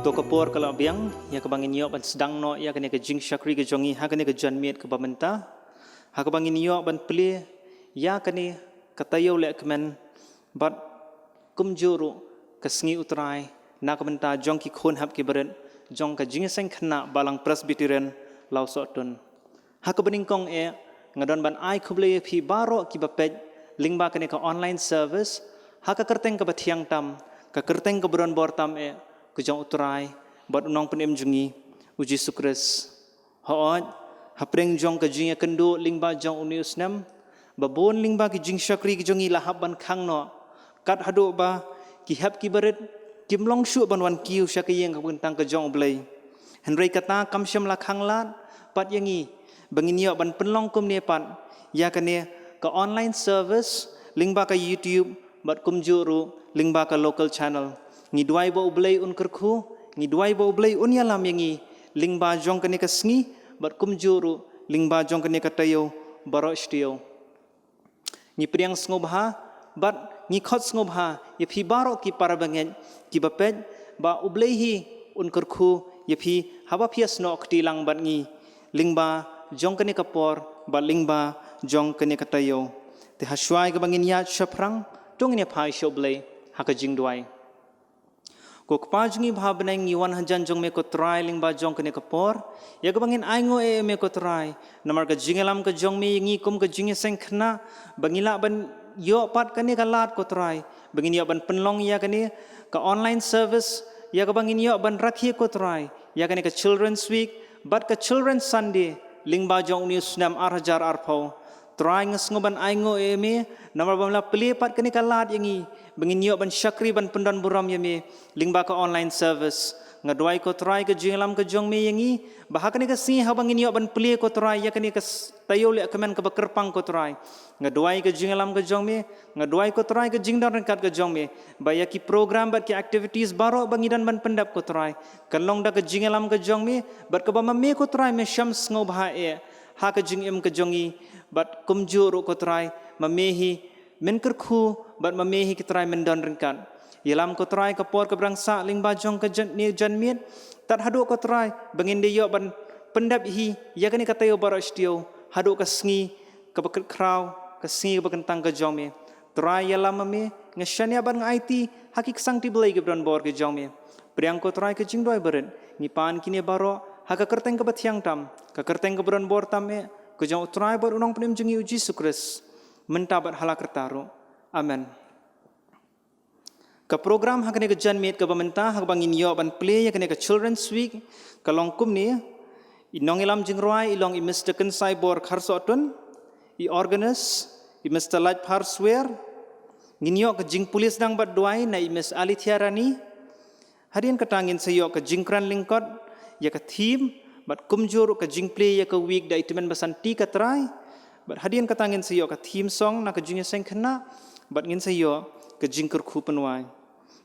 go kapor kalau biang ya kebangin yo ban sedang no ya kene ke jing syakri ke jongi ha kene ke janmiet ke bamenta ha kebangin yo ban pli ya kene katayo le kemen bat kumjuru kesngi utrai na kebenta jong ki khon hab ki beren jong ka jing seng khna balang presbyterian lau sotun ha kebening kong ngadon ban ai khuble phi baro ki bapej lingba kene ka online service ha ka kerteng ka bathiang tam ka kerteng ka bron bor tam kujang utrai bat unong penem jungi uji sukres hoot hapreng jong ka jinga kendo lingba jong unius nam babon lingba ki jing syakri ki jongi lahab ban khang no kat hado ba ki hab ki baret kimlong shu ban wan kiu syakiyeng ka bentang ka jong blai henry kata kam syam la khang lat pat yangi bangin yo ban penlong kum ne pat ya kane ka online service lingba ka YouTube bat kum juru lingba ka local channel ngi duai bo ublei un kerku ngi duai bo ublei un yalam yangi lingba jong kene kasngi bat kum juru lingba jong kene katayo baro stio ngi priang ngobha bat ngi khot ngobha ye phi baro ki parabangen ki bapet ba ublei hi un kerku ye phi haba phias no ktilang bat ngi lingba jong kene kapor ba lingba jong kene katayo te haswai ka bangin ya shaprang tong ne phai shoblei haka jing duai ko kpajngi bhabneng yuan hanjan jong me ko try lingba jong kene kapor ya ka bangin aingo me ko try namar ka jingelam ka jong me ngi kum ka jinge seng khna bangila ban yo pat kane ka lat ko try bangin yo ban penlong ya kane ka online service ya ka bangin yo ban rakhi ko try ya kane ka children's week but ka children's sunday lingba jong news nam arhajar arpau try ngesngoban aingo me namar bamla pli pat kane ka lat yangi bangin yo ban syakri ban pendan buram yame lingba ka online service ngadwai ko try ka jinglam ka jong me yangi bahakane ka si ha bangin yo ban pli ko try ya kane ka tayo le kemen ka bakerpang ko try ngadwai ka jinglam ka jong me ngadwai ko try ka jingdar kat ka jong me baya ki program bat ki activities baro bangidan ban pendap ko try kalong da ka jinglam ka jong me bat ka bama me ko try me shams ngobha ha ka jingim ka jongi bat kumjuru ko try mamehi men kerku bat mamehi ki try mendon ringkat yelam ko try ka por ka brangsa lingba jong ka janmiet tat hadu ko try bangin de yo ban pendap hi ya kani katayo barastio hadu ka sngi ka bakat kraw ka sngi ka bakantang ka jong me try yelam me ngashania ban IT hakik sang ti blai ka bron bor ka jong me priang ko try ka jingdoi beren ni pan kini baro haka kerteng ka bathiang tam ka kerteng ka bron bor tam me ka jong try bor unong penem jungi uji sukres mentabat halakertaro amen ka program hakane ka janmiet ka bamenta hak bangin yo ban play ya kane ka children's week ka longkum ni inong ilam jingroi ilong i Mr. Kensai bor kharsotun i organist i Mr. Light Parswear nginyo ka jing pulis dang bat duai na i Miss Ali Thiarani hadian katangin sayo ka jingkran lingkot ya ka theme bat kumjur ka jing play ya ka week da itimen basanti ka try bat hadian katangin sayo ka theme song na ka jing seng khna bat ngin sayo ka jing kerku penwai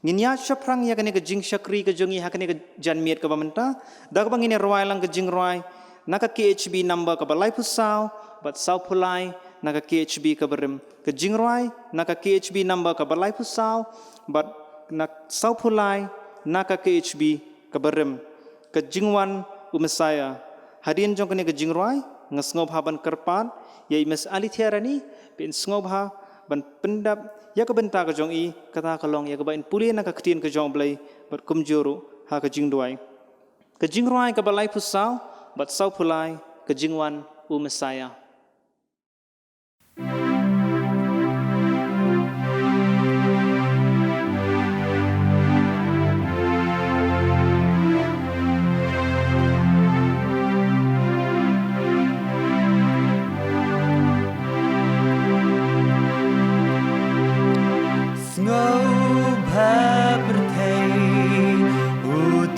nginya shaprang ya kane ka jing syakri ka jongi ha kane ka janmiet ka bamenta da ka bangin roi lang ka jing roi na ka KHB number ka balai pusau bat sau pulai na ka KHB ka berem ka jing roi na ka KHB number ka balai pusau bat na sau pulai na ka KHB ka berem ka jingwan umesaya hadian jong kane ka jing roi ngasngob haban kerpat ya Miss Ali Thiarani pin sngob ha ban pendap ya ka benta ka jong i kata kalong ya ka bain puli na ka ktin ka jong blai bat kumjuru ha ka jing duai ka jing roi ka balai pusau bat sau pulai ka jingwan umesaya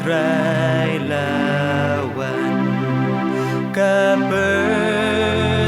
Utrai lawan kabar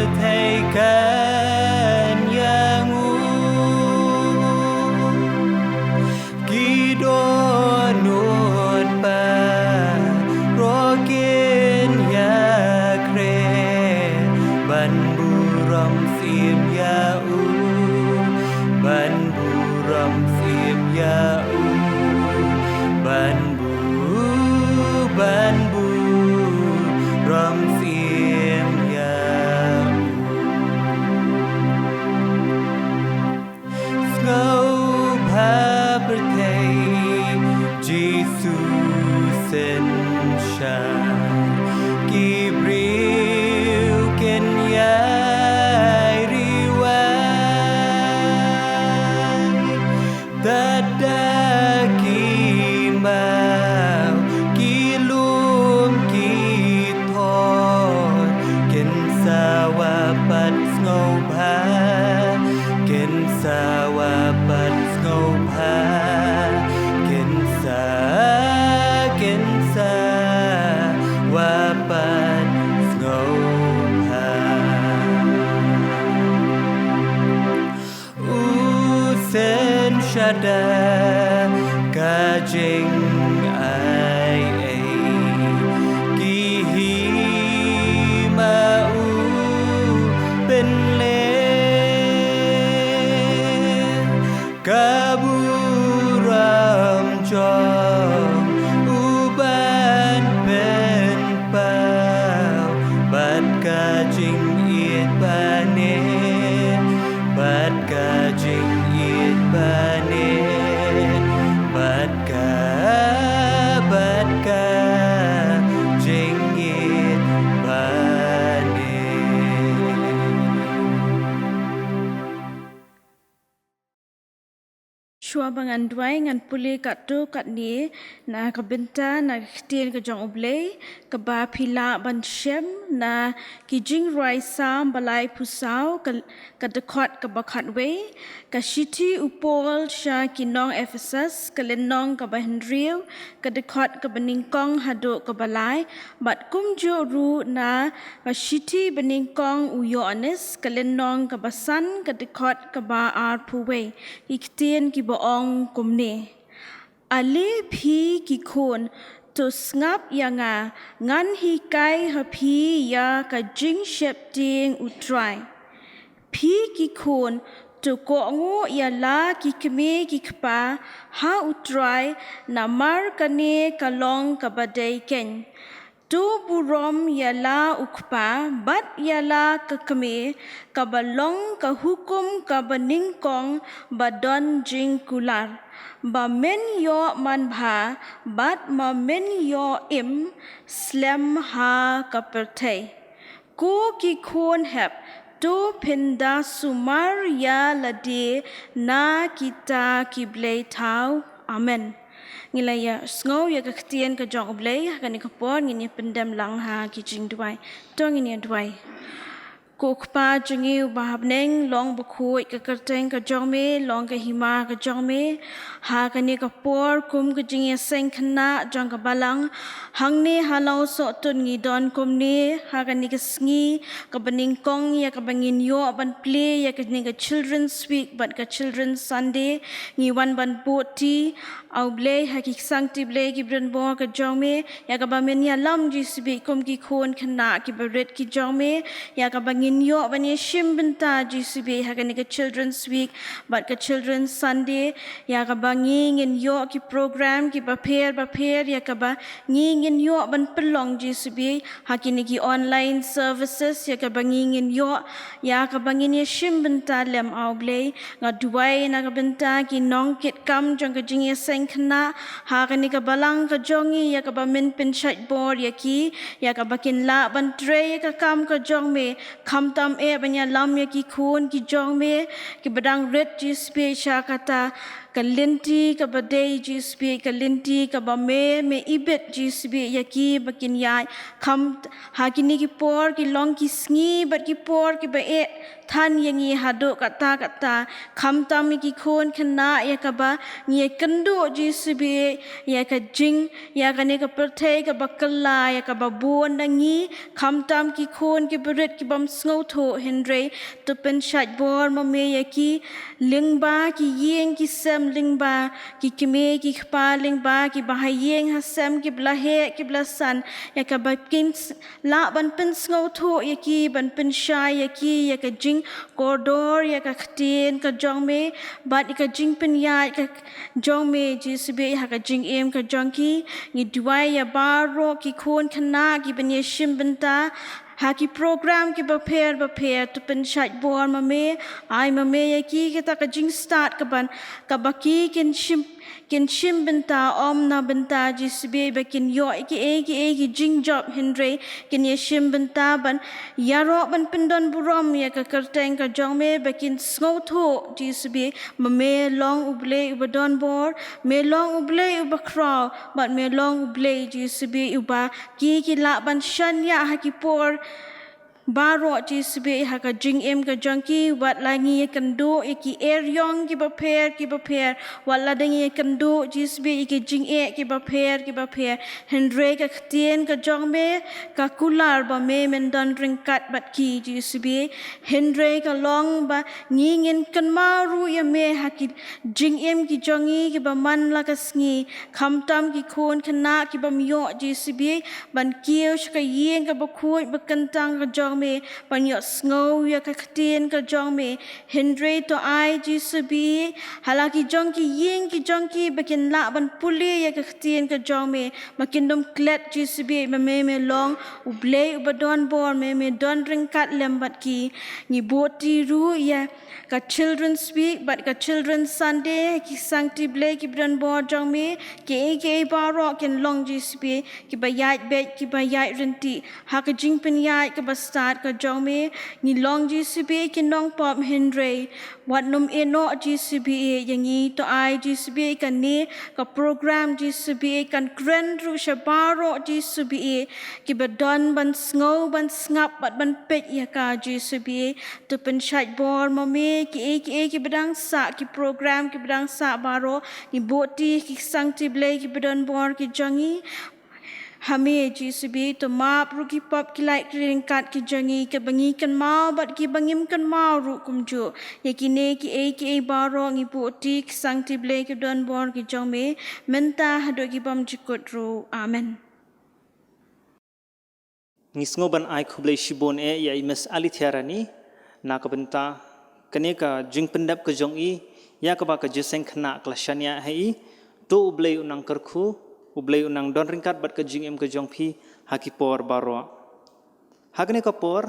shada kajing ai kihi mau ben le kaburam jong uban ben pau bat kajing it bane bat kajing it bane bat kajing it bane. Shua bangan duai ngan puli kat tu kat ni na kabenta na khtien ka jong oblei ka ba phila ban shem na ki jing roi sam balai pusau ka dekot ka bakhat we ka shiti upol sha kinong Ephesus ka lenong ka ba Henriu ka dekot ka beningkong hado ka balai bat kumjo ru na ka shiti beningkong u Yohanes ka lenong ka basan ka dekot ka ba ar puwe iktien ki ong kumne ale phi ki khon to ngap yanga ngan hi kai ha phi ya ka jing shep ting utrai phi ki khon to ko ngo ya la ki kme ki khpa ha utrai na mar kane kalong ka badai ken tu burom yala ukpa bat yala kekeme kabalong ka hukum ka beningkong badon jing kular ba men yo man bha bat ma men yo im slam ha kapertai ko ki khon hep tu pinda sumar ya lade na kita kiblei tau amen. Ngilaya sngau ya kaktian ka jong oblei kani kapor ngini pendam lang ha ki jing duai tong ini duai ko khpa jungi bahabneng long bukhui ka kerteng ka jong me long ka hima ka jong me ha kani kapor kum ka jingi seng khna jong ka balang hangni halau so tun ngi don kum ni ha kani ka sngi ka bening kong ya ka bangin yo ban play ya ka ni ka children's week but ka children's Sunday ngi wan ban boti au blay ha ki sang ti blay ki bren bo ka jong me ya ka ba men ya lam ji sibi kum ki khon khna ki baret ki jong me ya ka bangin yo ban ye shim benta ji sibi ha ka ni ka children's week but ka children's Sunday ya ka bangin ngin yo ki program ki ba pher ya ka ba ngin yo ban pelong ji sibi ha ki ni ki online services ya ka bangin ngin yo ya ka bangin ye shim benta lem au blay nga duai na ka benta ki nong kit kam jong ka jing ye khna ha ka ni ka balang ka jongi ya ka ba min pin shait bor ya ki ya ka bakin la ban tre ka kam ka jong me kham tam e banya lam ya ki khun ki jong me ki badang red ji spe sha kata kalinti ka badai ji spe kalinti ka ba me ibet ji spe ya ki bakin ya kham ha ki ni ki por ki long ki sngi bat ki por ki ba e than yangi hado kata kham tam ki khon khna ya ka ba ngi kandu ji sbe ya ka jing ya ka ne ka perthai ka bakalla ya ka ba bon nangi kham tam ki khon ki beret ki bam sngo tho hendre to pen shat bor ma me ya ki lingba ki yeng ki sem lingba ki kime ki khpa lingba ki ba yeng ha sem ki bla he ki bla san ya ka ba kin la ban pen sngo tho ya ki ban pen sha ya ki ya ka jing koridor ya ka khtien ka jong me bat ka jing pen ya ka jong me ji sbe ha ka jing em ka jong ki ngi duai ya baro ki khon khna ki ben ye shim benta ha ki program ki ba pher to pen shat bor ma me ai ma me ya ki ta ka jing start ka ban ka ba ki kin shim benta om na benta ji sbe ba kin yo ki jing job hendre kin ye shim benta ban ya ro ban pendon burom ya ka kerteng ka jong me ba kin sngo tho ji sbe ma me long uble ubadon bor me long uble ubakro but me long uble ji sbe uba ki la ban shan ya ha ki por baro jisbe ha ka jing em ka jangki wat langi kendo iki eryong ki baper wat ladangi kendo jisbe iki jing ki baper hendre ka ktien ka jongme ka kular ba me mendon ringkat bat ki jisbe hendre ka long ba ngingin kan maru ya me ha ki jing em ki jongi ki ba man la ka sngi khamtam ki khon khana ki ba myo jisbe ban kieu ka yeng ka ba khoi ba kantang ka jong me ban yo sngo ya ka ktien ka jong me hendre to ai jisbe halaki jong ki yeng ki jong ki bakin la ban puli ya ka ktien ka jong me makin dom klet jisbe ma me long u ble u ba don bor me don ringkat lembat ki ni boti ru ya ka children speak but ka children Sunday ki sancti ble ki bran bor jong me ke baro ken long jisbe ki ba yat bet ki ba yat renti ha ka jing pen yat ka ba start ka jong me ni long jisbe ki nong pop hendre wat num eno jisbe yang i to ai jisbe kan ni ka program jisbe kan grand ru shabaro jisbe ki ba don ban sngo ban snap ban pet ya ka jisbe to pen chat bor mame ki bedang sa ki program ki bedang sa baro ni boti ki sancti ble ki bedon bor ki jangi hame jisbe to map ru ki pop ki like ringkat ki jangi ke bangi kan mau bat ki bangim kan mau ru kumju ya ki ne ki baro ngi boti ki sancti ble ki bedon bor ki jangme menta hado ki bam jikut ru amen Ngisngo ban ai khublei shibon ya imes ali thiarani na ka benta kene ka jing pendap ka jong i ya ka ba ka jeseng khna klashania hai to ublei unang karkhu ublei unang don ringkat bat ka jing em ka jong phi haki por baro hakne ka por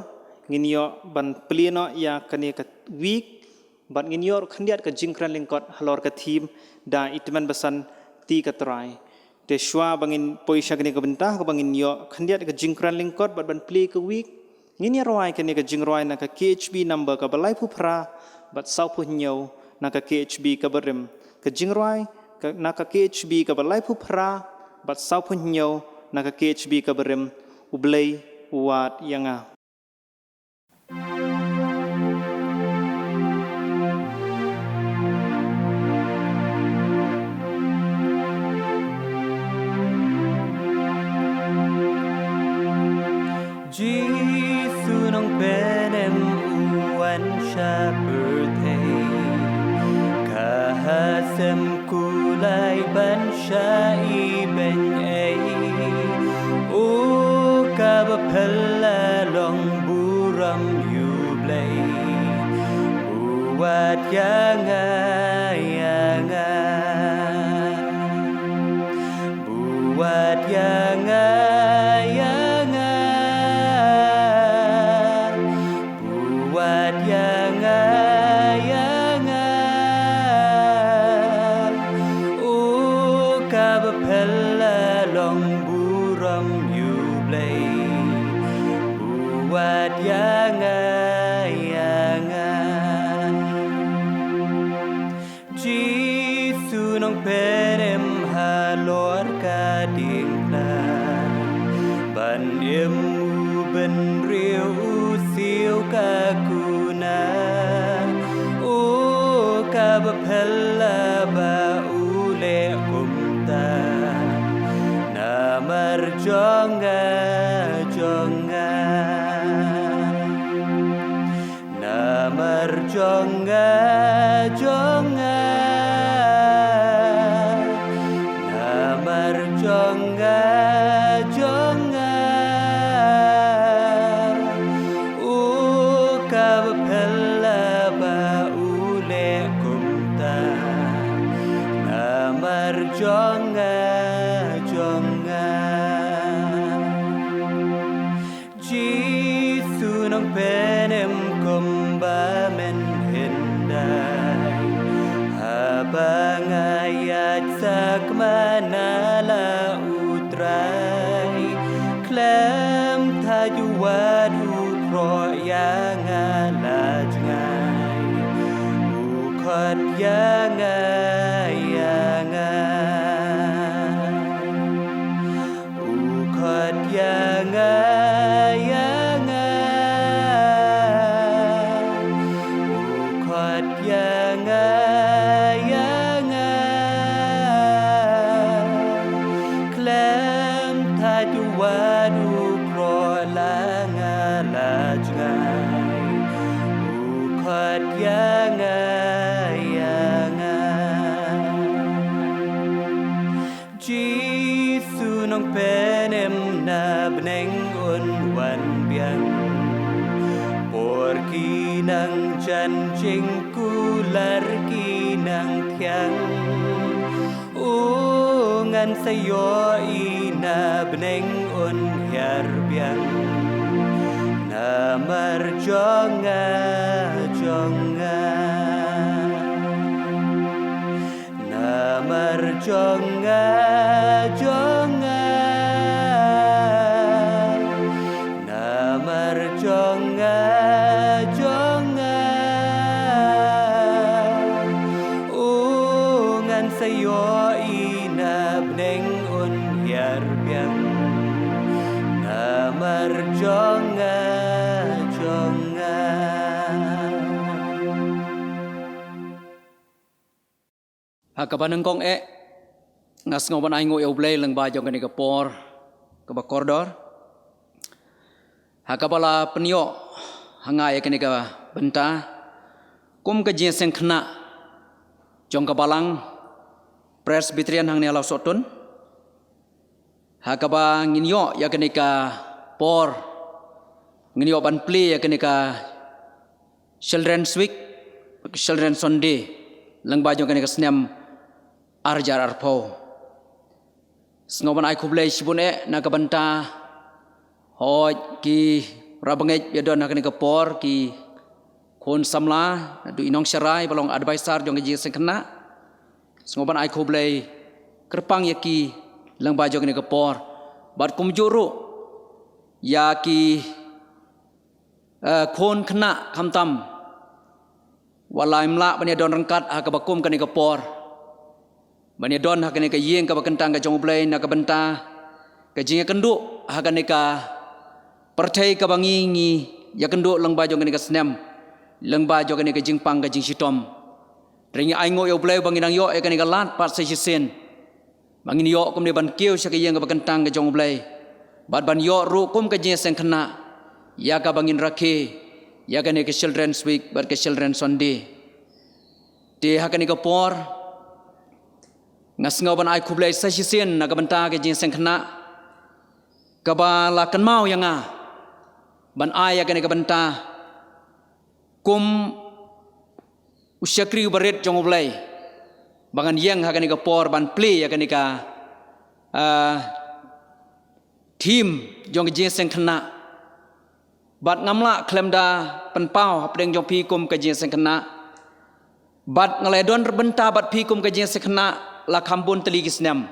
nginyo ban plieno ya kene ka week bat nginyo khandiat ka jing kran lingkot halor ka thim da itman basan ti ka trai te shwa bangin poisha kene ka benta ka bangin yo khandiat ka jing kran lingkot bat ban pli ka week ngini roi kene ka jing roi na ka KHB number ka balai pu phra bat sau pu nyo na ka KHB ka barim ka jing roi na ka KHB ka balai pu phra bat sau pu nyo na ka KHB ka barim ublei uat yanga Jisu nong penem uan shepherd hey kahasem kulai ban shai ben ay o kabapella long buram yublay buat yanga buat yanga Perem halor kading na ban emu ben riu siu kakuna o kabapella ba ule kumta na marjonga jonga na marjonga jonga jonga jonga o kabapella ba ule kumta namar jonga jonga Jisu nong penem kumba men hindai habangayat sakmanala Klem tajuan ukro yang alaj ngai ukot yang ukot yang ukhat yanga yanga klem thaju wadu kro langa lajngai ukhat yanga yanga Jisu nong penem na bneng un wan biang Porki nang janjing kular kinang tiang Ungan sayo ina bneng un hiar biang Namar jonga jonga Namar jonga jonga Namar jonga jonga Ungan sayo ina bneng un hiar biang Namar jonga jonga Hakabanang kong ngas ngoban ay ngo eublay lang ba jong kani kapor kabakordor hakabala penyo hangay kani ka benta kum ka jenseng khna jong kabalang presbyterian hang ni alaw sotun hakaba nginyo ya kani ka por nginyo ban play ya kani ka children's week children's sunday lang ba jong kani ka snem arjar arpo Sengoban ay kublay sibun nakabanta hoj ki rabangej yadon nakani kapor ki kon samla du inong syarai balong advisor jong ji sengkena sengoban ay kublay kerpang yaki lang ba jong ni kapor bat kumjuru yaki kon kena kamtam walai mla bani don rangkat akabakum kani kapor Bani don hakane ka yeng ka bakentang ka jongublay na kabenta ka jinga kenduk hakane ka percaya ka bangingi ya kenduk lang ba jong ka snem lang ba jong ka jingpang ka jing sitom ringi aingo yo blay bangin ang yo e ka lat pat sa sisen bangin yo kum ni ban kieu sa ka yeng ka bakentang ka jongublay bad ban yo ru kum ka jing sen kena ya ka bangin rakhe ya ka children's week bar ka children's sunday te hakane ka por ngas ngoban ay kublay sa sisen nakabenta ke jing sengkena kabala kan mau yanga ban ay ka kabenta kum usyakri baret jong ublay bangan yang hakani ka por ban play yakani ka team jong jing sengkena bat ngamla klemda penpau hapdeng jong pi kum ka jing sengkena bat ngaledon rebenta bat pi kum ka jing sengkena la kambun teligi senam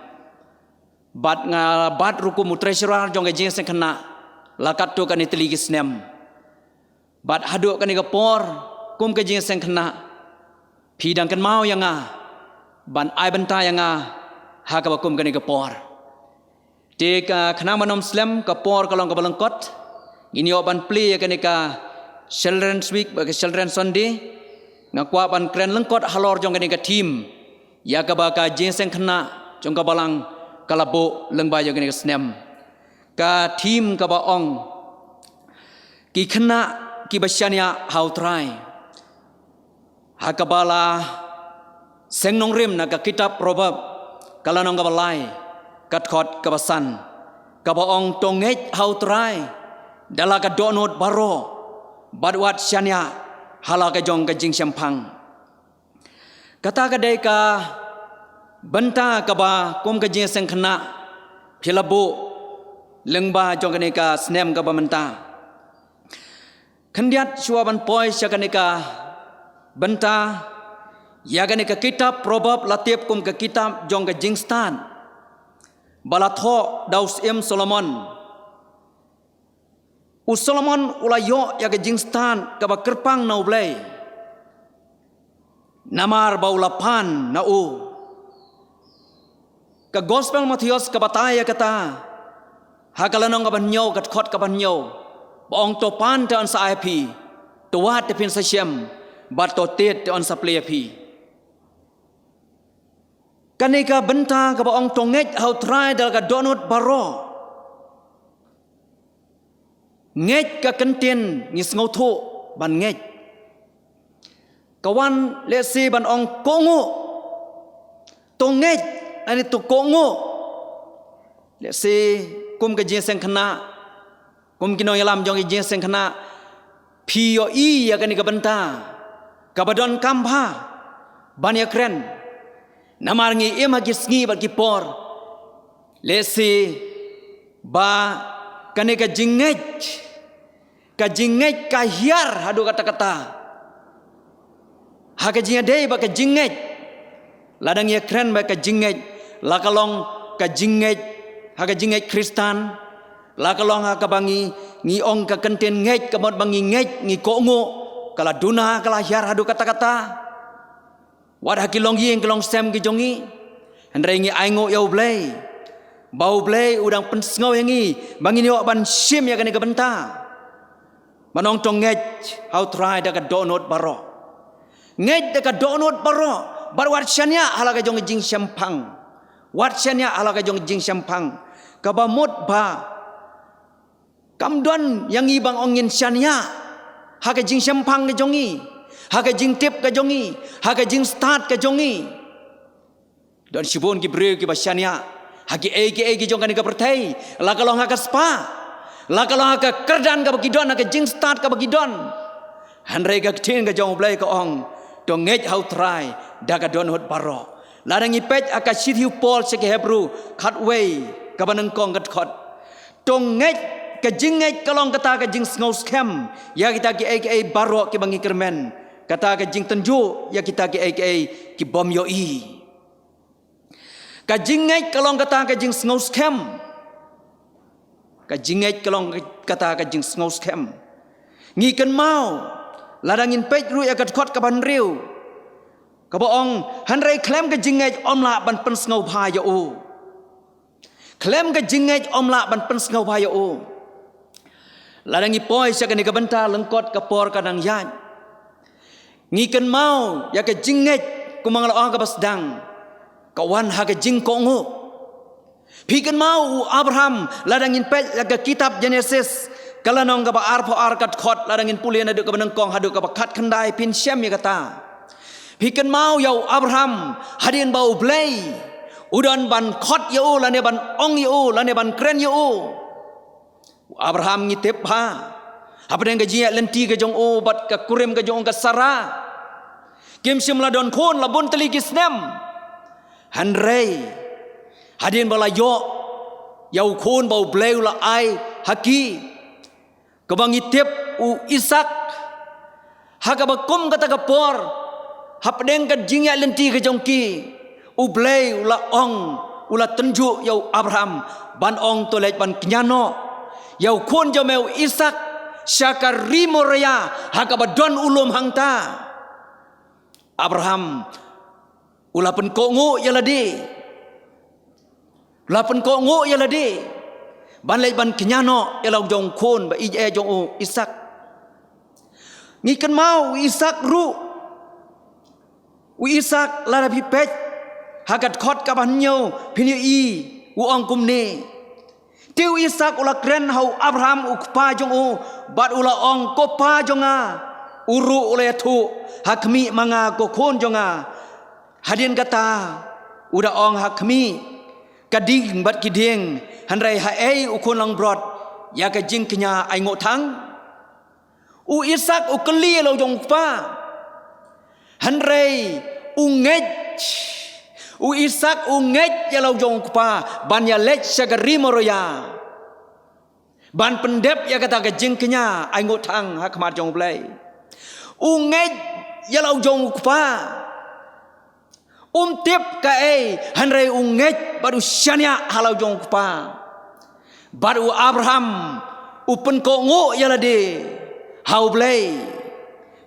bat nga bat ruku mutresyurar jong jing sengkena la katto kan teligi senam bat haduk kan kapor kum ka jing sengkena pidang kan mau yanga ban ai benta yanga ha ka kum kan kapor te ka khana manom slam kapor kalong ka balangkot ini ban play kan ka children's week ba children's sunday ngakwa ban kren lengkot halor jong kan ka team ya kabaka jenseng kena jong kabalang kalabo lengba jong ni snem ka team kabaong ki kena ki basyania how try hakabala sengnong rim na ka kitab proverb kalanong kabalai katkhot kabasan kabaong tongej how try dala ka donot baro badwat syania hala ka jong ka jing syampang kata kadai ka benta ka ba kum ka jing sengkena philabu lengba jong ka snem ka ba menta khandiat suaban poi syakanika benta ya ka kitab proverb latip kum ka kitab jong ka jingstan balatho daus Solomon Solomon ulayo ya ka jingstan ka ba kerpang na ublay namar baulapan na ka gospel Matius ka bataya kata hakalanong ka banyo katkhot ka banyo baong topan ta an sa IP tuwat te pin sa siyem batotet te on saplia pi kanika benta ka ba ong tonget hau try dal ka donut baro nget ka kenten ngis ngau tho ban nget kawan le se ban ong kongo tonget ani to kongo le se kum ka jing seng khana kum kinong yalam jong jing seng khana pi yo i ya kanika benta ka badon kampha ban ya kren namar ngi ema gisngi bat kipor lesi ba kane ka jinget ka hiar hadu kata-kata ha ka jinget dei ba ka jinget ladang ya kren ba ka jinget la kalong ka jinget ha ka jinget Kristan la kalong ha ka bangi ngi ong ka kenten nget ka mod bangi nget ngi kongo kala duna kala hiar hadu kata-kata Wad hakilong yeng kelong sem ki jongi handrai ngi aingo yau blai bau blai udang pensngau yangi bangini wak ban sim ya kani kabenta manong tong nget how try da ka donut baro nget da ka donut baro bar wat syanya hala ka jong jing syampang wat syanya hala ka jong jing syampang ka ba mot ba kamdon yang ibang ongin syanya ha ka jing syampang ka jongi Haka jing tip ka jongi, haka jing start ka jongi. Dan sibon ki breu ki basyania, haki egi jong kan ka pertai, la kalong haka spa, la kalong haka kerdan ka bagidon, haka jing start ka bagidon. Handrai ka tin ka jong blai ka ong, dong nget how try, da ka don hot baro. La dang ipet aka shit hiu Paul se ke Hebrew, cut way ka baneng kong kat khot. Dong nget ka jing nget kalong kata ka jing ngau scam, ya kita ki aka baro ki bangi kermen. Kata ka jing tenju ya kita ki aka ki bom yo i ka jing ngai kalong kata ka jing ngau scam ka jing ngai kalong kata ka jing ngau scam ngi kan mau ladangin pej ru ya kat khot ka ban riu ka boong hanrai klem ka jing ngai omla ban pen ngau bha yo o klem ka jing ngai omla ban pen ngau bha yo o ladangi poi sa ka ni ka benta lengkot ka por ka dang yan ngikan mau ya ke jinget kumang laong ka basdang kawan ha ke jing kongo pikan mau Abraham ladangin pet ya ke kitab Genesis kalanong ka ba arpo arkat khot ladangin pulien adu ka benengkong hadu ka khat khandai pin syam ya kata pikan mau yau Abraham hadin bau blai udon ban khot yo lane ban ong yo lane ban kren yo Abraham ngitep ha apa dengan gajinya lenti ke jong o bat ka kurem ke jong ka sara kim sim la don khon la bon tali gisnem handrei hadin bala yo yau khon bau bleu la ai haki ka bangi tep u Isak haka ba kum kata ka por hap deng ka jinya lenti ke jong ki u bleu la ong ula tenju yau Abraham ban ong tolet ban knyano yau khon jo meu Isak syakar rimoria hakabadon ulum hangta Abraham ulapen kongo yalade lapen kongo yalade ban lei ban kenyano elau jong khon ba ije jong Isak ngiken mau Isak ru Isak lara pipet hakat khot ka ban nyo phini i u ong kumne Tiu Isak ula kren hau Abraham ukpa jong o bat ula ong kopa jonga uru ula tu hakmi manga kokon jonga hadin kata uda ong hakmi kading bat kiding handrai hae ukon lang brot ya ka jing kenya ai ngo thang u Isak ukeli lo jong pa handrai unget u Isak unget ya lau jong pa ban ya lech sagari moroya ban pendep ya kata ke jing kenya ai ngot thang ha khamar jong blai unget ya lau jong pa tip ka hanrai unget baru syanya halau jong pa baru Abraham upen ko ngo ya lade hau blai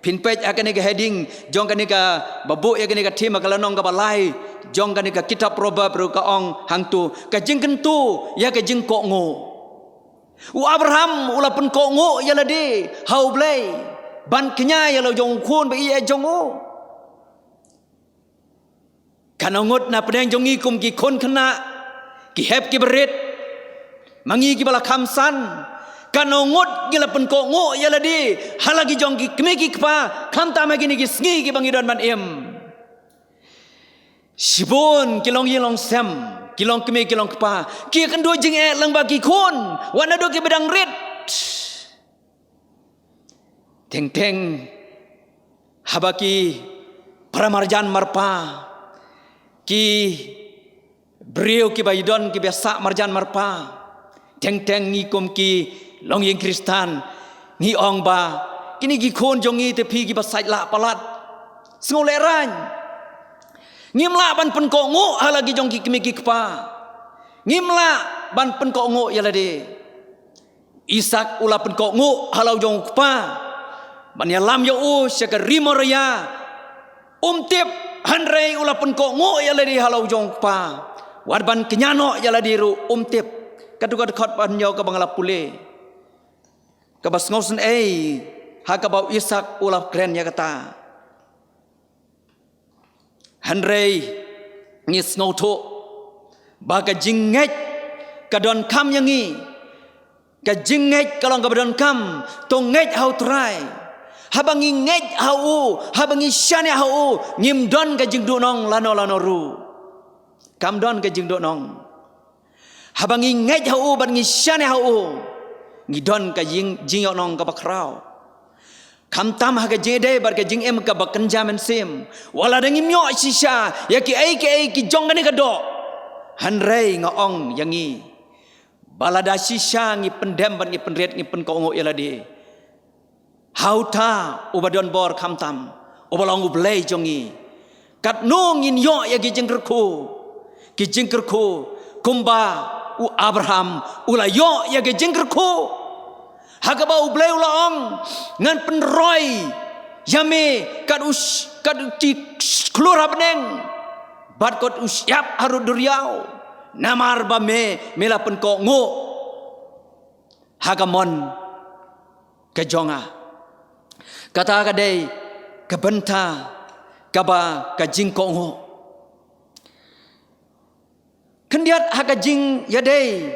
pinpej akan ika heading jong kan ika babu ya kan ika tim akalanong ka balai jong kan ika kitab proba pro ka ong hangtu ka jing kentu ya ka jing ko ngo u Abraham ula pen ko ngo ya lade hau blai ban kenya ya lo jong khun ba i jong o kanongot na pedang jongi kum ki kon kena ki hep ki berit mangi ki bala khamsan kanongot gila pen ko ngo ya ladi halagi jong ki kme ki kpa kham ta ma ki ni ki sngi ki bangi don ban em Sibon kilong yelong sem kilong keme kilong kepa ki kan do jing lang bagi kon wana do ki bedang rit teng habaki pramarjan marpa ki brio ki baidon ki biasa marjan marpa teng ni kom ki long yeng kristan ni ong ba kini ki kon jongi te pi ki basai la palat sngole ran ngimla ban pen ko ngo halagi jong ki kemi ki kpa ngimla ban pen ko ngo yalade Isak ula pen ko ngo halau jong kpa ban yalam yo u syaka rimoraya tip hanrei ula pen ko ngo yalade halau jong kpa wad ban kenyano yalade ru tip kadu khot ban yo ka bangala pule ka bas ngosen ha ka bau Isak ula kren ya kata Hanrei ngis ngauto baga jinget kadon kam yangi ka jinget kalong kadon kam to nget how try habangi nget how habangi shane how ngim don ka jingdu nong lano ru kam don ka jingdu nong habangi nget how ban ngi shane how ngidon ka jingyo nong ka bakrao Kam tam haga jede bar ka jing em ka bakan jaman sim wala dangi myo shisha ya ki ki jong gani ka do hanrei ngaong yangi balada shisha ngi pendem ban ngi penret ngi pen ko ngo yalade hauta ubadon bor kam tam ubalong ublei jongi kat no ngin yo ya ki jing kerku kumba u Abraham ula yo ya ki jing kerku Hakaba ublay ulaong ngan penroy yame kad ti klur habneng bat kot usyap harut duriau namar ba mela pen ko ngo hagamon kejonga kata kadai kebenta kaba kajing ko ngo kendiat hakajing yadai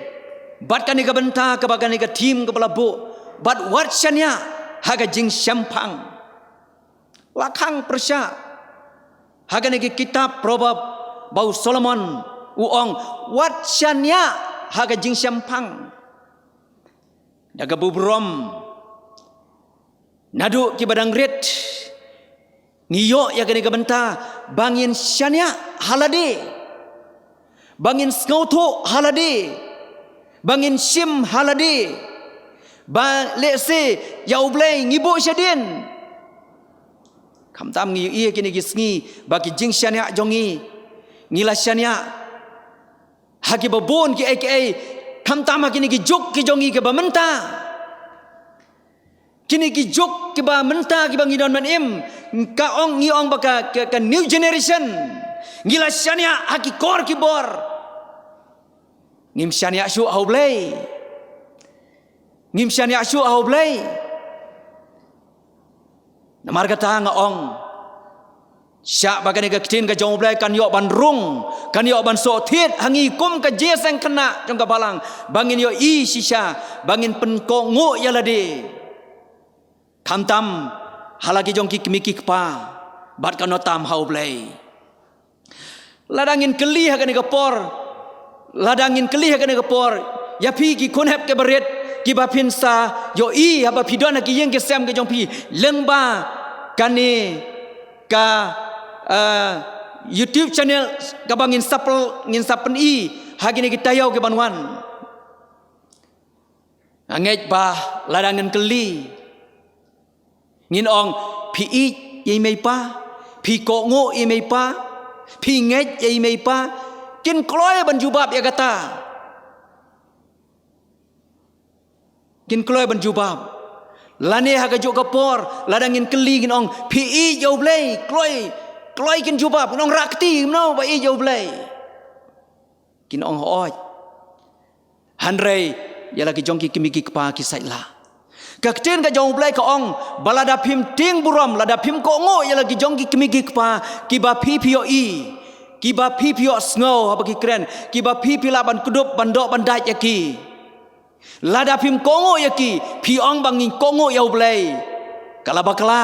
bat kani kebenta kaba kani ka tim kepala bu Bat warshanya haga jing syampang lakang persya haga negi kitab probab bau Solomon uong warshanya haga jing syampang daga bubrom nadu ki badang rit ngiyo ya gani gabenta bangin syanya halade bangin skauto halade bangin sim halade ba lese yau blai ngibo syadin kam tam ngi ie kini gisngi bagi jing syania jongi ngila syania hagi babon ki kam tam kini ki juk ki jongi ke bamenta kini ki juk ki ba menta ki bangi don man im ka ong ngi ong baka ke new generation ngila syania hagi kor ki bor ngim syania syu au blai ngim syani asu au blai namar kata ngaong sya bagani ka kitin ka jong blai kan yo ban rung kan yo ban so thiet hangi kum ka jeseng kena jong ka balang bangin yo i shisha bangin pen ko ngo yalade kam tam halagi jong ki kimiki kpa bat kan no tam hau blai ladangin keli ha kan ka por ladangin keli ha kan ka por ya pi ki kon hep ke beret kiba pinsa yo i haba pidona ki yeng ke sem ke jong pi lengba kani ka YouTube channel ka bangin sapen i hagini kita yau ke banwan anget ba ladangan keli ngin ong pi i ye mei pa pi ko ngo ye mei pa pi nget ye mei pa kin kloy ban jubab ya kata kin kloy ban jubab lane haga jo kapor ladangin keli gin ong pi jo blai kloy kin jubab nong rakti no ba i jo blai kin ong hooj hanrei ya lagi jongki kimiki kpa ki saila Kakten ka jong blai ka ong balada phim ting buram lada phim ko ngo ya lagi jong ki kimi ki pa ki ba phi phi ki ba phi phi sngo ha bagi kren ki ba phi phi la ban kudup ban dok ban dai ya ki lada phim ko ngo ya ki phi ong bangin ko ngo ya blai kala bakla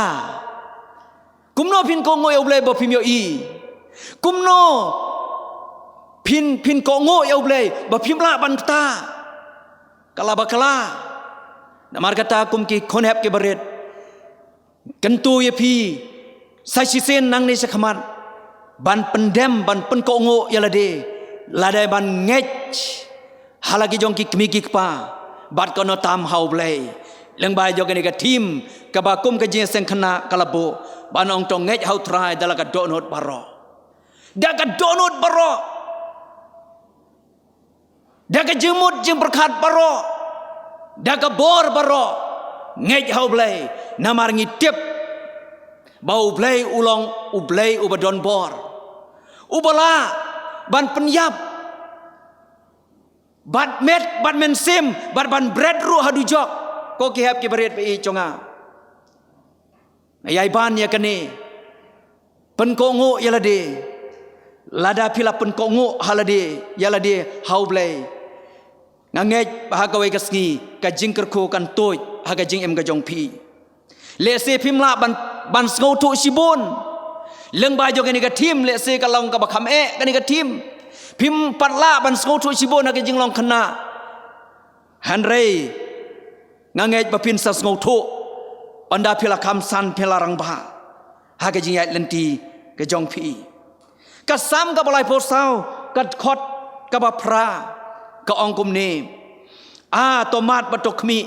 kumno phin ko ngo ya blai ba phim yo kumno phin ko ngo ya blai ba phim la ban ta kala bakla namar kata kum ki khonep ke baret kentu ye phi sai sen nang ni sakhamat ban pendem ban pen ko ngo ya lade ladai ban ngech halagi jong ki kmi ki pa bat kono tam hau blai leng bai jong ni ka tim ka ba kum ka jing sen khana kalabo ban ong tong ngech hau trai dala ka donot baro da ka donot baro da ka jemut jeng berkat baro daga bor baro ngej hau blai namar ngi tip bau blai ulong ublai ubadon bor ubala ban penyap bat met bat men sim bat ban bread ru hadu jok ko ki hab ki beret pe chonga ayai ban ya kane pen ko ngo yalade lada pila pen ko ngo halade yalade hau blai ngangej bahagawai kasngi ka jingker ko kan toy haga jing em ga jong phi le se phim la ban ngau thu sibon leng ba jo ni ga tim le se ka long ka ba kham e ka ni ga tim phim pat la ban ngau thu sibon haga jing long khana han rei ngangej ba pin sa ngau thu panda phila kham san phila rang ba haga jing ya lenti ka jong phi ka sam ka balai po sao ka khot ka ba pra ka ong kum ni tomat batok mi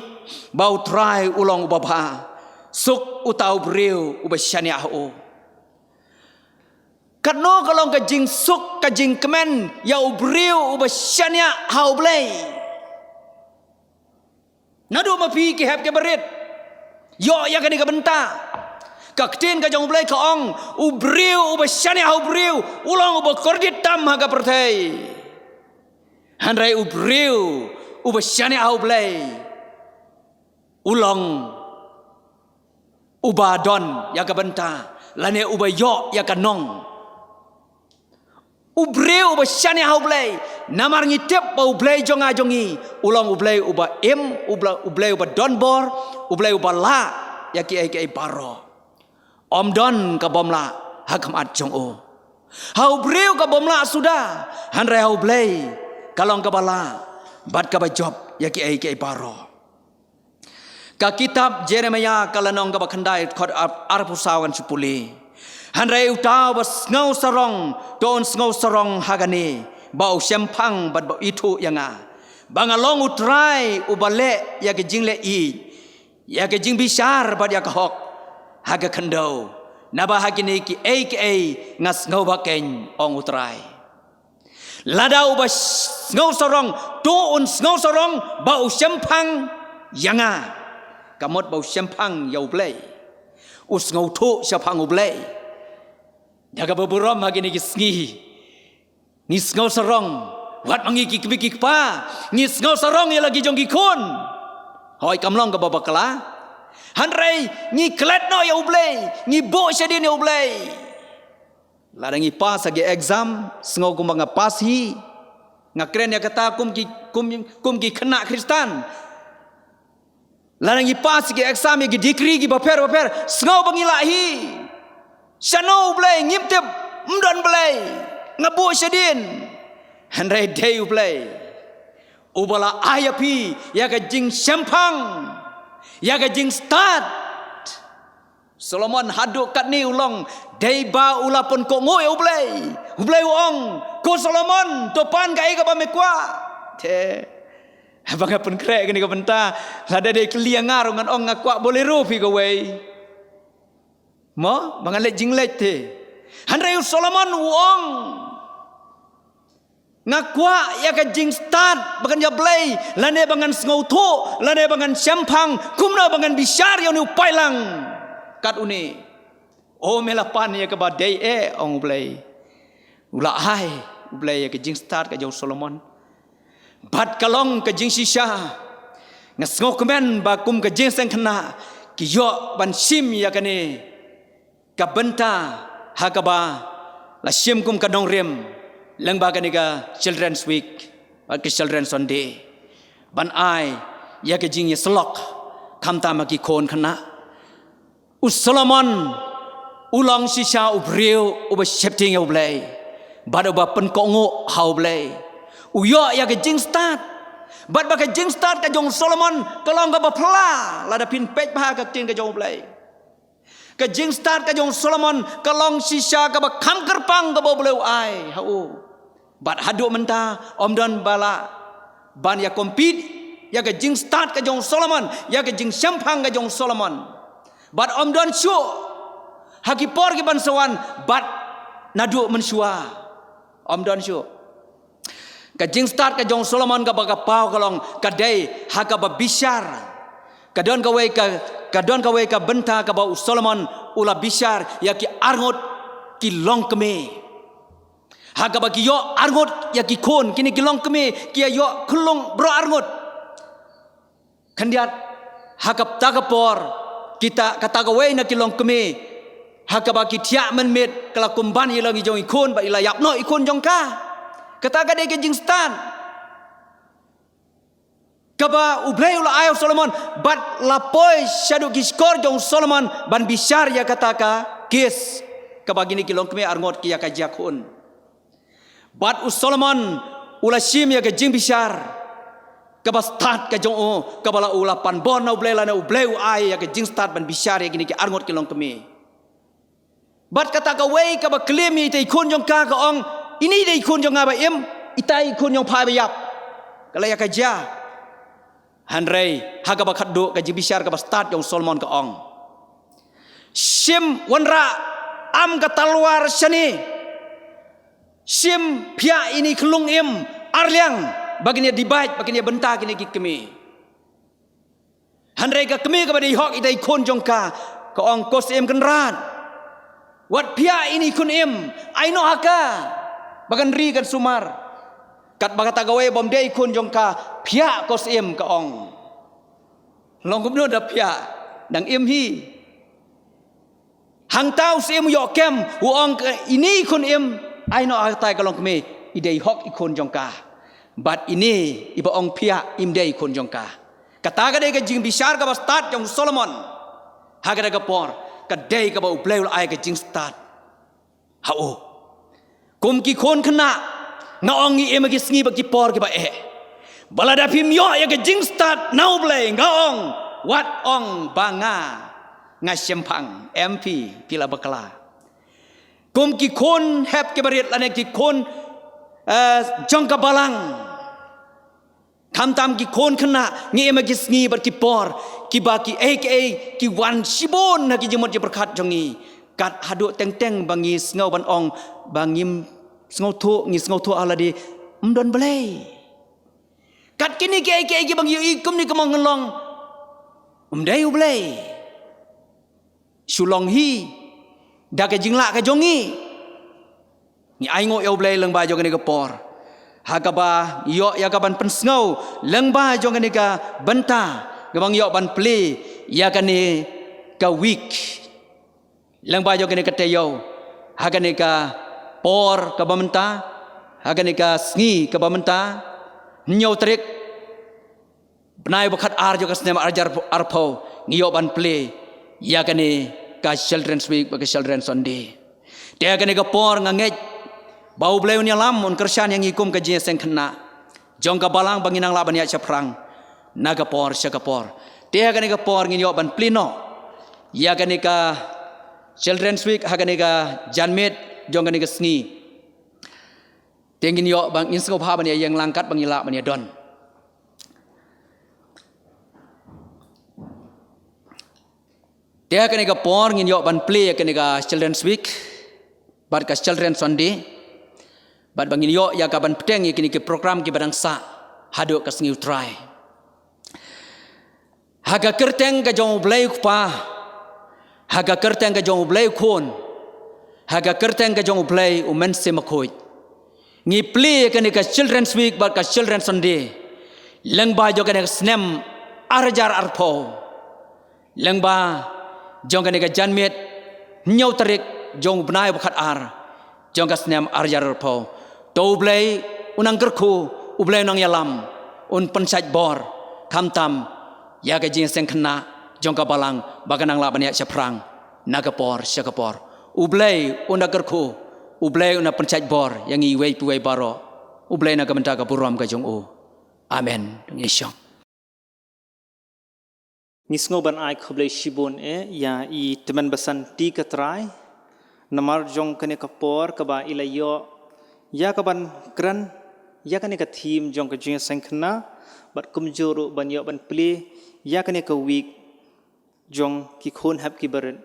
bau trai ulong ubaba suk utau breu ubashania ho kadno kalong ka jing suk ka jing kemen ya ubreu ubashania hau blai nadu ma pi ki hab ke berit yo ya ka ni ka benta ka ktin ka jong blai ka ong ubreu ubashania hau breu ulong ubakordit tam ha ka perthai hanrai ubreu ubashani au blai ulong ubadon ya ka benta lane ubayo ya ka nong ubreu ubashani au blai namar ngitep bau blai jonga jongi ulong ublai uba ublai uba don bor ublai uba la ya ki ai baro om don ka bomla hakamat jong o hau breu ka bomla sudah hanrai hau blai kalong kabala bat ka job ya ki ai baro ka kitab Jeremia kalanong ka bakhandai khot arpusawan supuli hanrai utau bas ngau sarong don ngau sarong hagane bau sempang bat bau itu yanga bangalong utrai ubale ya ke jingle ya ke jing bisar bat ya ka hok haga khandau naba hagine ki ai ngas ngau baken ong utrai lada ubas ngau sorong tuun ngau sorong bau sempang yanga kamot bau sempang yau blai us ngau thu sempang ublai jaga beburam hagi ni gisngi ni ngau sorong wat mangi ki pa ni ngau sorong ya lagi jong gikun hoi kamlong ka babakala hanrei ni klet no ya ublai ni bo syadin ya ublai ladangi pas agi exam sengau kum banga pas hi ngakren ya kata kum ki kena Kristen ladangi pas agi exam agi degree gi baper sengau bangila hi sano blai ngiptep mdon blai ngabu syadin handai day blai ubala ayapi ya ka jing sempang ya ka jing start Solomon haduk kat ni ulong dai ba ulapon ko ngoi ublai ong ko Solomon topan kai ka ba mekwa te banga pun krek ni ka benta lada dai kliang ngar ngan ong ngakwa boleh rupi ka wei mo banga le jinglet te hanrei Solomon uong ngakwa ya ka jing start bagan ya blai lane bangan ngau tho lane bangan sempang kumna bangan bisar yo ni upailang kat uni o melapan ya ke badai ong ublai ula ai ublai ya ke jing start ka jau Solomon bat kalong ke jing sisha ngasngok kemen ba kum ke jing seng kena ki yo ban sim ya kane ka benta hakaba la sim kum ka dong rem leng ba kane ka children's week ba ke children's Sunday ban ai ya ke jing ye slok kam ta ma ki kon kena Solomon ulang sisa ubreu uba shifting ublay bad uba pen kongo haublay uyo ya ke jing start bad ba ke jing start ka jong Solomon kalong ka bapla lada pin pej ba ka tin ka jong ublay ka jing start ka jong Solomon kalong sisa ka ba kam kerpang ka bobleu ai hau bad hadu menta omdon bala ban ya compete ya ke jing start ka jong Solomon ya ke jing sampang ka jong Solomon bad omdon shu haki por ki bansawan bat nadu mensua omdon shu ka jing start ka jong Solomon ka baga pau kalong ka dei haka ba bishar ka don ka we ka benta ka ba Solomon ula bishar ya ki arngot ki long keme haka ba ki yo arngot ya ki kon kini ki long keme ki yo kulong bro arngot kandiat haka tagapor kita kata ka we na ki long keme hakaba ki tiak men met kala kumban ye lagi jong ikon ba ila yap no ikon jong ka kata ka de ke jing stan kaba ublay ula ayo Solomon bat lapoi shadu ki skor jong Solomon ban bishar ya kata ka kis kaba gini ki long keme arngot ki ya ka jakun bat Solomon ula shim ya ke jing bishar kaba start ka jong o kaba la ula pan bon na ublay la na ublay ai ya ke jing start ban bishar ya gini ki arngot ki long keme bat kata ka wei ka ba claim ite ikon jong ka ka ong ini de ikon jong ba em itai ikon jong phai ba yap kala ya ka ja hanrei ha ka ba khaddo ka jibishar ka ba start jong Solomon ka ong sim wanra am ka talwar shani sim phia ini klung em arliang baginya dibait baginya benta kini kikemi hanrei ka kemi ka ba di hok ite ikon jong ka ong kos em kenran wat pia ini kun em aino haka bagan ri kan sumar kat bagata gawe bom de kun jongka pia kos em ka ong long gumno da pia dang em hi hang tau sem yo kem hu ong ini kun em aino hata ka long keme idei hok ikun jongka bat ini iba ong pia im de kun jongka kata ga de ka jing bishar ka start jong Solomon haga ga por kadai ka ba ublay ul ai ka jing start hao kum ki kon khna ngaong i em ki sngi ba ki por ki ba balada phim yo ya ka jing start nau blay ngaong wat ong banga nga sempang MP pila bakla kum ki kon hep ke barit lane ki kon jong ka balang tam ki kon khna ngi em ki sngi ba ki por ki ba ki ki wan sibon na ki jemot je berkat jongi kat hadu teng bangi ngau ban ong bangim ngau thu ala di mdon blay kat kini ki bangi ikum ni kemong ngelong umdai blay sulong hi da ka jingla ka jongi ni ai ngo eu blay leng ba jong ni ka por hakaba yo ya ka ban pensngau leng ba jong ni ka benta gabang yo ban play ya kane ka week lang ba yo kane ka tayo ha kane ka por ka bamenta ha kane ka sngi ka bamenta nyo trik benai bakat ar jo ka snem ajar arpo ngiyo ban play ya kane ka children's week ba ka children's Sunday te kane ka por ngangej bau blay nya lam on kersan yang ikum ka je seng khna jong ka balang banginang laban ya chaprang nagapor syakapor dia kan ka por ngin yo ban plino ya kan ka children's week ha kan ka janmet jong kan ka sngi tengin yo bang insko pha ban yang langkat bang ila ban don dia kan ka por ngin yo ban play kan ka children's week bat ka children's Sunday bat bang yo ya ka ban peteng ya kan ka program ki badang sa hado ka sngi try haga kerteng ka jong blay pa haga kerteng ka jong blay kon haga kerteng ka jong blay umen semakoi ngi play ka ni ka children's week ba ka children's Sunday leng ba jo ka ni snem arjar arpo lengba jong kane ka janmet nyau tarik jong benai bukat ar jong ka snem arjar arpo to blai unang kerku ublai nang yalam un pensaj bor kamtam ya ka jing seng kena jong ka balang baganang la bania chaprang nagapor syakapor ublai una kerku ublai una pensaj bor yang iwei puwei baro ublai na ka menta ka buram ka jong o amen ngishong Nisngo ban ai khoblei shibon ya I teman basan ti katrai namar jong kane kapor kaba ilayo ya kaban kran ya kane ka thim jong ka jing sangkhna bat kumjoro ban yo ban ple ya kane ka week jong ki khon hap ki baran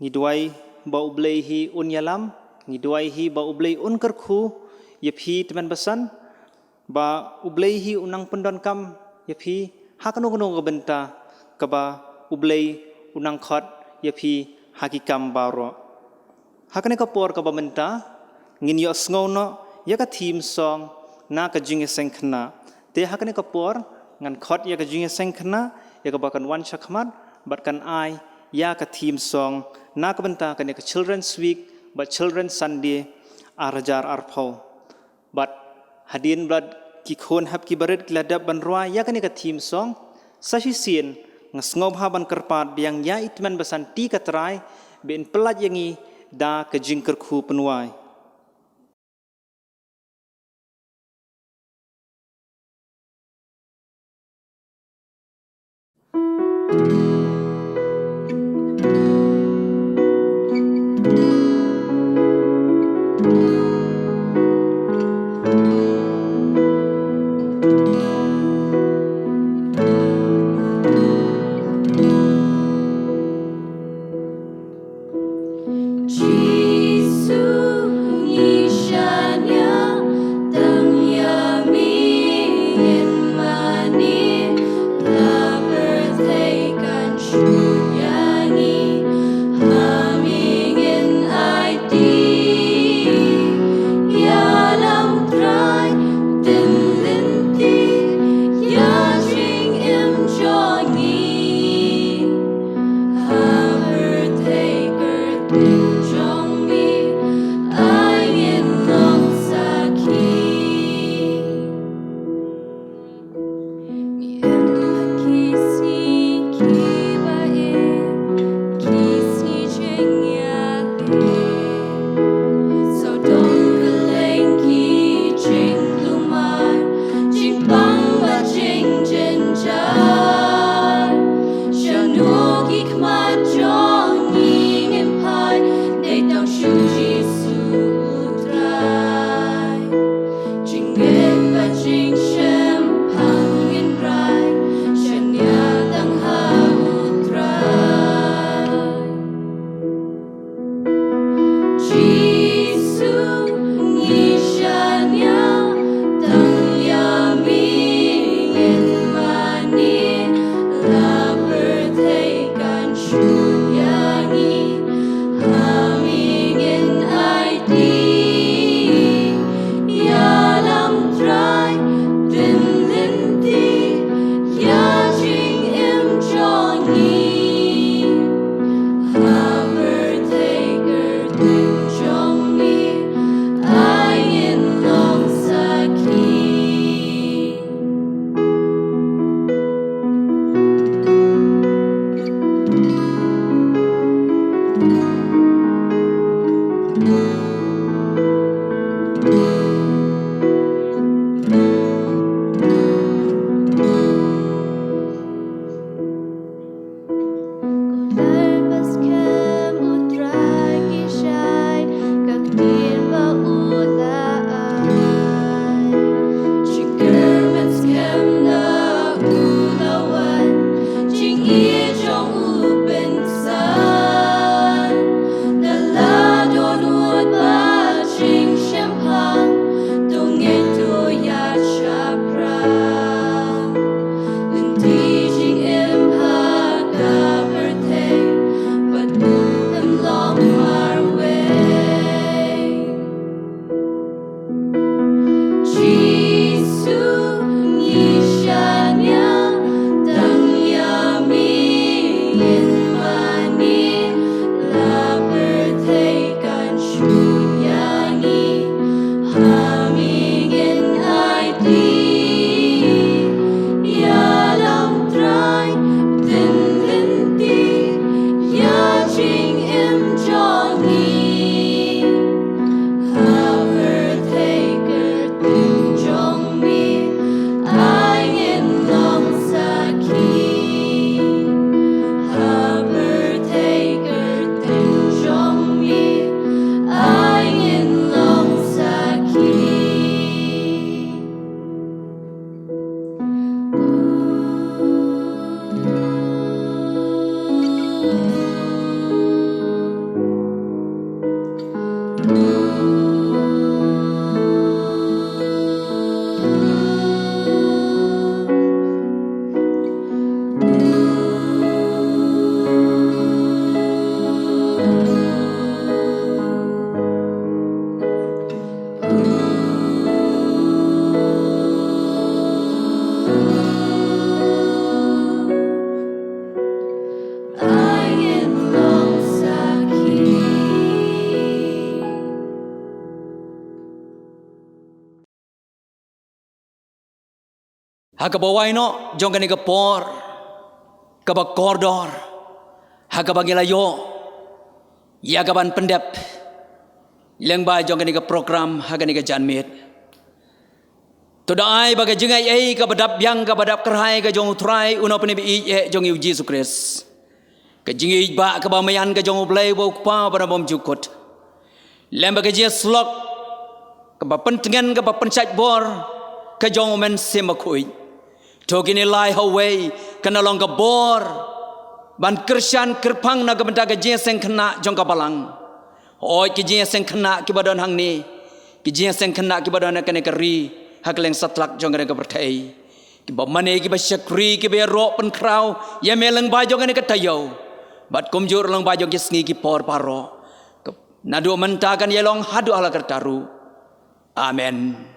ni duai ba ublei hi un yalam ni duai hi ba ublei un karkhu ye phi teman basan ba ublei hi unang pendon kam ye phi hakano kono ka benta kaba ublei unang khot ye phi hakikam baro hakane ka por ka bamenta ngin yo sngo no ya ka theme song na ka jing sengkhna te hakane ka por ngan khot ya ka jing sengkhna ya ka bakan wan chakhmat bat kan ai ya ka theme song na ka benta kane ka children's week but children's sunday arajar arpho but hadin blood ki khon hap ki baret ladab ban rwa ya kane ka theme song sashi sien ngasngop haban kerpat biang ya itman basan ti katrai ben pelat yangi da ke jingker khu penuai Jong Hakabawai no jong kani kapor kabakordor hakabangilayo yagaban pendep lengba jong kani ka program hakani ka janmit todai baga jengai ai ka badap yang ka badap kerhai ka jong utrai uno penibi e jong yu Jesus Christ ka jingi ba ka bamayan ka jong ublai bo pa pada bom jukut lemba ka jia slok ka bapentengan ka bapenchat bor ka jong men semakui Togini lai Hawaii kena long bor ban Krisyan kerpang na gabenda gajian seng kena jong kabalang. Oi kijian seng kena kibadon hang ni. Kijian seng kena kibadon na kene keri hakleng satlak jong kene kabertai. Kiba mane kiba syakri kiba ro pen krau ya meleng ba jong kene katayo. Bat kumjur long ba jong kisngi ki por paro. Nadu mentakan ya long hadu ala kertaru. Amen.